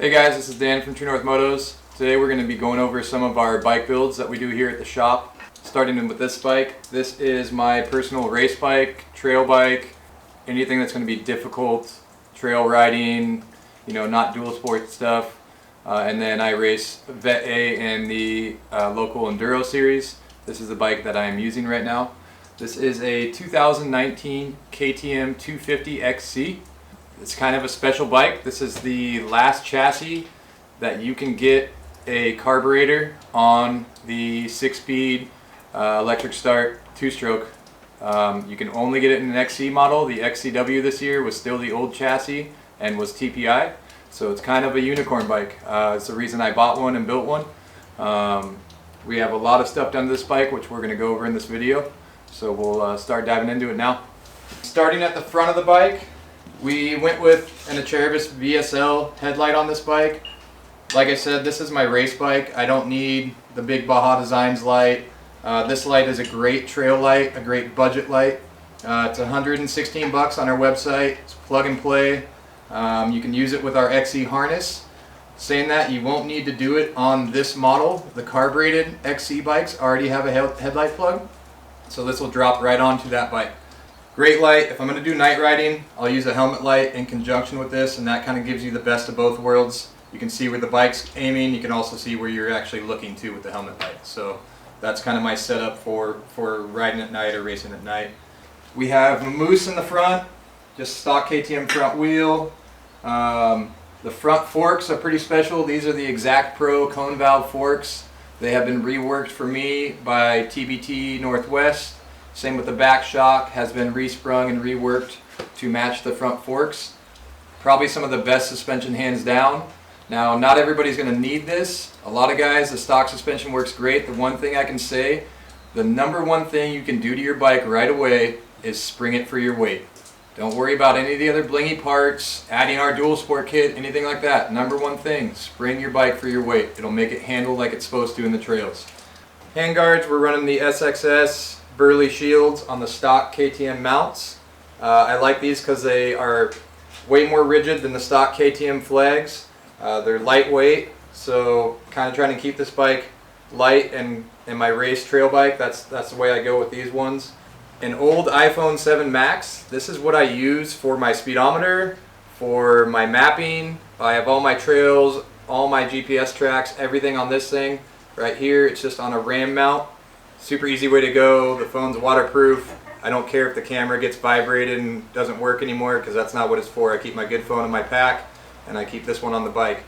Hey guys, this is Dan from TrueNorthMotos. Today we're going to be going over some of our bike builds that we do here at the shop. Starting with this bike. This is my personal race bike, trail bike, anything that's going to be difficult, trail riding, not dual sport stuff. And then I race Vet A and the local Enduro Series. This is the bike that I am using right now. This is a 2019 KTM 250XC. It's kind of a special bike. This is the last chassis that you can get a carburetor on the 6-speed electric start 2-stroke. You can only get it in an XC model. The XCW this year was still the old chassis and was TPI. So it's kind of a unicorn bike. It's the reason I bought one and built one. We have a lot of stuff done to this bike, which we're going to go over in this video. So we'll start diving into it now. Starting at the front of the bike, we went with an Acheribus VSL headlight on this bike. Like I said, this is my race bike. I don't need the big Baja Designs light. This light is a great trail light, a great budget light. It's 116 bucks on our website. It's plug and play. You can use it with our XC harness. Saying that, you won't need to do it on this model. The carbureted XC bikes already have a headlight plug, so this will drop right onto that bike. Great light. If I'm going to do night riding, I'll use a helmet light in conjunction with this, and that kind of gives you the best of both worlds. You can see where the bike's aiming. You can also see where you're actually looking to with the helmet light. So that's kind of my setup for riding at night or racing at night. We have a moose in the front, just stock KTM front wheel. The front forks are pretty special. These are the Exact Pro cone valve forks. They have been reworked for me by TBT Northwest. Same with the back shock, has been resprung and reworked to match the front forks. Probably some of the best suspension hands down. Now, not everybody's going to need this. A lot of guys, the stock suspension works great. The one thing I can say, the number one thing you can do to your bike right away is spring it for your weight. Don't worry about any of the other blingy parts, adding our dual sport kit, anything like that. Number one thing, spring your bike for your weight. It'll make it handle like it's supposed to in the trails. Handguards, we're running the SXS Burley shields on the stock KTM mounts. I like these because they are way more rigid than the stock KTM flags. They're lightweight, so kind of trying to keep this bike light and my race trail bike, that's the way I go with these ones. An old iPhone 7 Max, this is what I use for my speedometer, for my mapping. I have all my trails, all my GPS tracks, everything on this thing right here. It's just on a RAM mount. Super easy way to go. The phone's waterproof. I don't care if the camera gets vibrated and doesn't work anymore, because that's not what it's for. I keep my good phone in my pack, and I keep this one on the bike.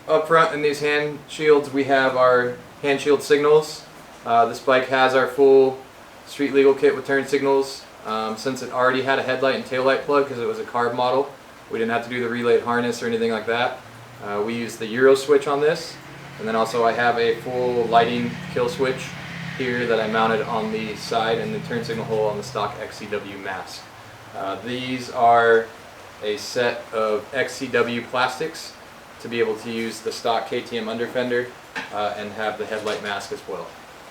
Up front in these hand shields, we have our hand shield signals. This bike has our full street legal kit with turn signals. Since it already had a headlight and taillight plug because it was a carb model, we didn't have to do the relayed harness or anything like that. We used the Euro switch on this, and then also I have a full lighting kill switch here that I mounted on the side and the turn signal hole on the stock XCW mask. These are a set of XCW plastics to be able to use the stock KTM under fender and have the headlight mask as well.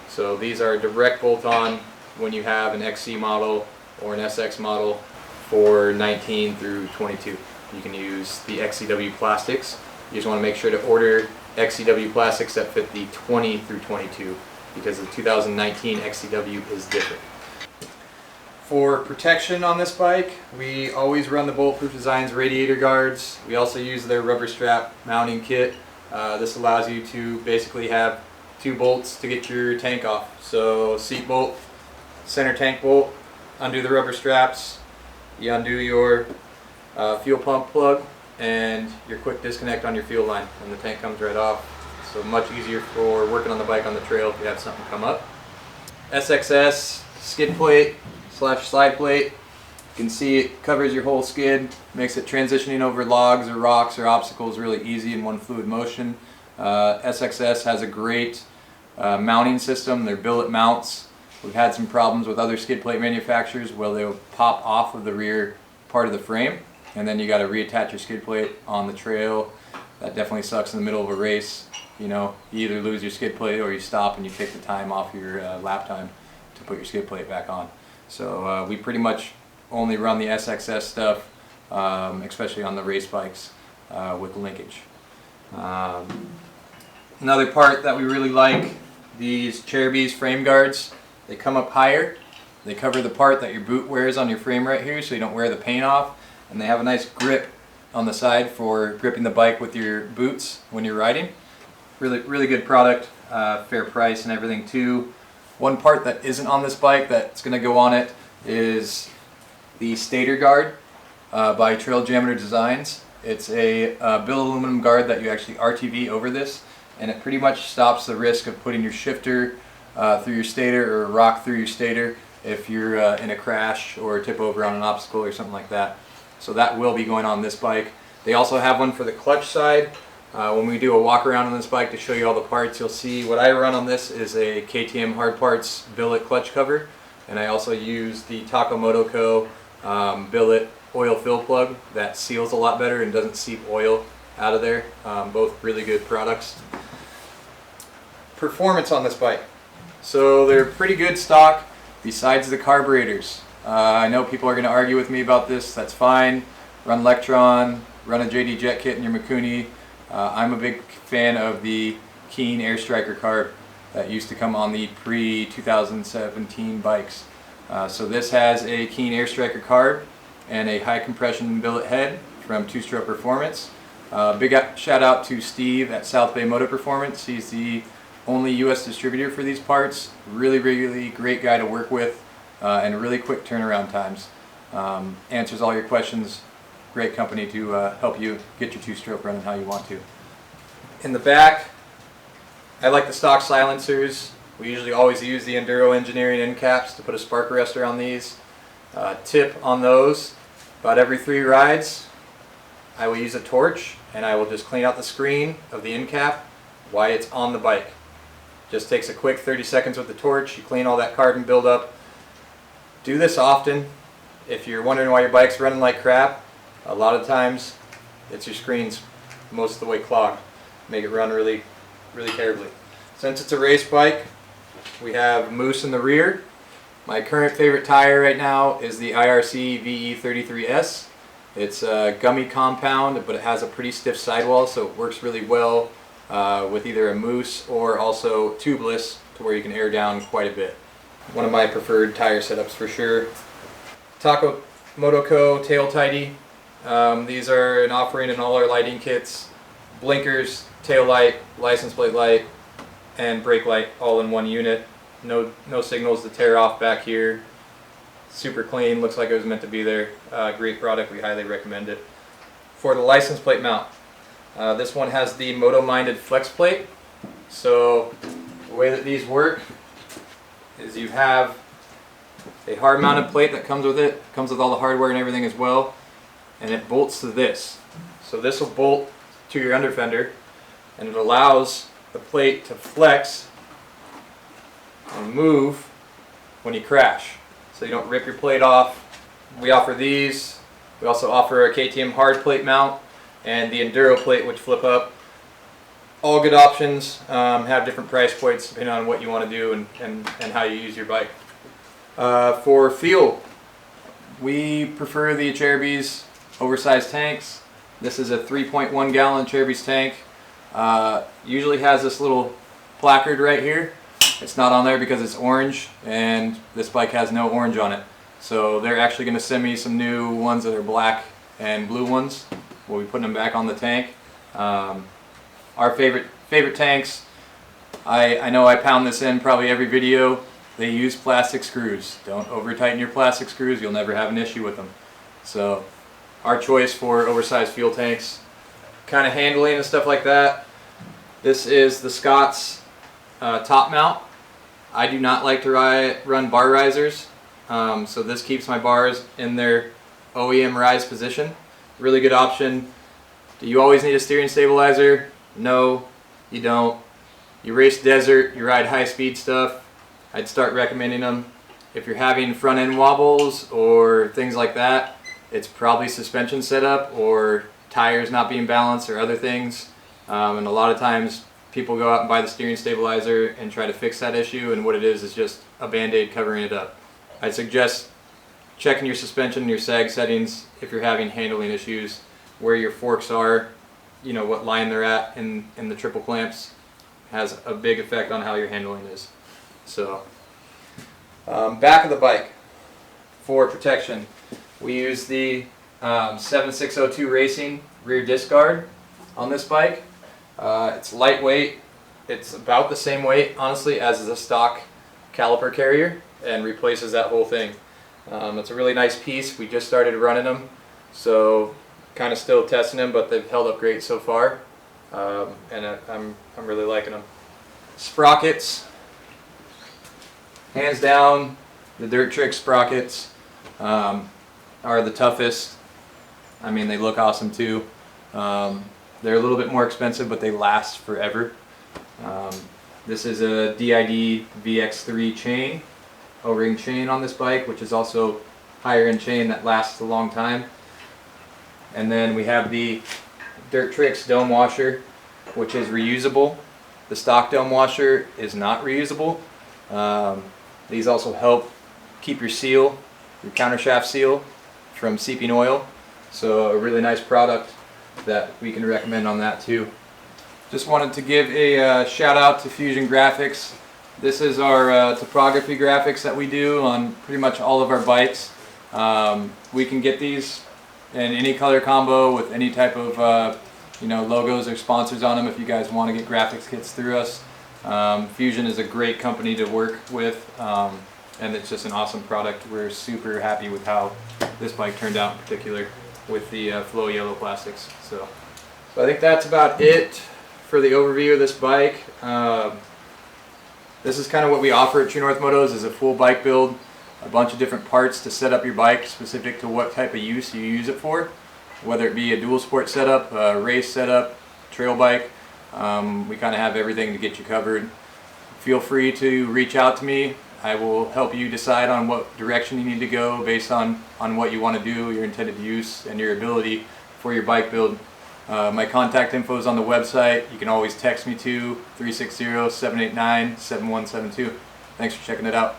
So these are direct bolt-on when you have an XC model or an SX model for 19 through 22. You can use the XCW plastics. You just want to make sure to order XCW plastics that fit the 20 through 22, because the 2019 XCW is different. For protection on this bike, we always run the Bulletproof Designs radiator guards. We also use their rubber strap mounting kit. This allows you to basically have 2 bolts to get your tank off. So seat bolt, center tank bolt, undo the rubber straps, you undo your fuel pump plug, and your quick disconnect on your fuel line, and the tank comes right off. So much easier for working on the bike on the trail if you have something come up. SXS skid plate / slide plate. You can see it covers your whole skid, makes it transitioning over logs or rocks or obstacles really easy in one fluid motion. SXS has a great mounting system. They're billet mounts. We've had some problems with other skid plate manufacturers where they'll pop off of the rear part of the frame, and then you got to reattach your skid plate on the trail. That definitely sucks in the middle of a race. You either lose your skid plate or you stop and you take the time off your lap time to put your skid plate back on. So we pretty much only run the SXS stuff, especially on the race bikes with linkage. Another part that we really like, these Cherubies frame guards. They come up higher. They cover the part that your boot wears on your frame right here, so you don't wear the paint off. And they have a nice grip on the side for gripping the bike with your boots when you're riding. Really good product, fair price and everything too. One part that isn't on this bike that's going to go on it is the stator guard by Trail Jammer Designs. It's a billet aluminum guard that you actually RTV over this, and it pretty much stops the risk of putting your shifter through your stator or a rock through your stator if you're in a crash or tip over on an obstacle or something like that. So that will be going on this bike. They also have one for the clutch side. When we do a walk around on this bike to show you all the parts, you'll see what I run on this is a KTM Hard Parts billet clutch cover, and I also use the Motoko billet oil fill plug that seals a lot better and doesn't seep oil out of there. Both really good products. Performance on this bike. So they're pretty good stock besides the carburetors. I know people are going to argue with me about this. That's fine. Run Electron, run a JD Jet Kit in your Mikuni. I'm a big fan of the Keen Air Striker carb that used to come on the pre-2017 bikes. So this has a Keen Air Striker carb and a high compression billet head from Two Stroke Performance. Big shout out to Steve at South Bay Moto Performance. He's the only US distributor for these parts. Really great guy to work with, and really quick turnaround times. Answers all your questions. Great company to help you get your two-stroke running how you want to. In the back, I like the stock silencers. We usually always use the Enduro Engineering end caps to put a spark arrestor on these. Tip on those, about every 3 rides, I will use a torch and I will just clean out the screen of the end cap while it's on the bike. Just takes a quick 30 seconds with the torch. You clean all that carbon buildup. Do this often. If you're wondering why your bike's running like crap, a lot of times it's your screens most of the way clogged. Make it run really terribly. Since it's a race bike, we have mousse in the rear. My current favorite tire right now is the IRC VE33S. It's a gummy compound, but it has a pretty stiff sidewall, so it works really well with either a mousse or also tubeless, to where you can air down quite a bit. One of my preferred tire setups for sure. Motoko tail tidy. These are an offering in all our lighting kits. Blinkers, tail light, license plate light, and brake light all in one unit. No signals to tear off back here. Super clean, looks like it was meant to be there. Great product, we highly recommend it. For the license plate mount, this one has the Moto-minded flex plate. So the way that these work is you have a hard mounted plate that comes with it. Comes with all the hardware and everything as well. And it bolts to this. So this will bolt to your under fender, and it allows the plate to flex and move when you crash, so you don't rip your plate off. We offer these. We also offer a KTM hard plate mount and the Enduro plate, which flip up. All good options, have different price points depending on what you want to do and how you use your bike. For fuel, we prefer the Cherubies oversized tanks. This is a 3.1 gallon Cherubies tank. Usually has this little placard right here. It's not on there because it's orange, and this bike has no orange on it. So they're actually going to send me some new ones that are black and blue ones. We'll be putting them back on the tank. Our favorite tanks, I know I pound this in probably every video. They use plastic screws. Don't over tighten your plastic screws. You'll never have an issue with them. So our choice for oversized fuel tanks, kind of handling and stuff like that. This is the Scott's top mount. I do not like to run bar risers, so this keeps my bars in their OEM rise position. Really good option. Do you always need a steering stabilizer? No, you don't. You race desert, you ride high speed stuff, I'd start recommending them. If you're having front end wobbles or things like that, it's probably suspension setup or tires not being balanced or other things. And a lot of times people go out and buy the steering stabilizer and try to fix that issue, and what it is just a band-aid covering it up. I suggest checking your suspension and your sag settings if you're having handling issues, where your forks are, you know, what line they're at in the triple clamps has a big effect on how your handling is. So back of the bike for protection, we use the 7602 Racing rear disc guard on this bike. It's lightweight. It's about the same weight, honestly, as the stock caliper carrier, and replaces that whole thing. It's a really nice piece. We just started running them, so kind of still testing them, but they've held up great so far, and I'm really liking them. Sprockets, hands down, the Dirt Trick Sprockets are the toughest. I mean, they look awesome too. They're a little bit more expensive, but they last forever. This is a DID VX3 chain, O-ring chain on this bike, which is also higher end chain that lasts a long time. And then we have the Dirt Tricks dome washer, which is reusable. The stock dome washer is not reusable. These also help keep your seal, your countershaft seal, from seeping oil. So a really nice product that we can recommend on that too. Just wanted to give a shout out to Fusion Graphics. This is our topography graphics that we do on pretty much all of our bikes. We can get these in any color combo with any type of you know, logos or sponsors on them if you guys want to get graphics kits through us. Fusion is a great company to work with, and it's just an awesome product. We're super happy with how this bike turned out in particular with the flow yellow plastics. So I think that's about it for the overview of this bike. This is kind of what we offer at TrueNorthMotos, is a full bike build, a bunch of different parts to set up your bike specific to what type of use you use it for, whether it be a dual sport setup, a race setup, trail bike. We kind of have everything to get you covered. Feel free to reach out to me. I will help you decide on what direction you need to go based on what you want to do, your intended use, and your ability for your bike build. My contact info is on the website. You can always text me to 360-789-7172. Thanks for checking it out.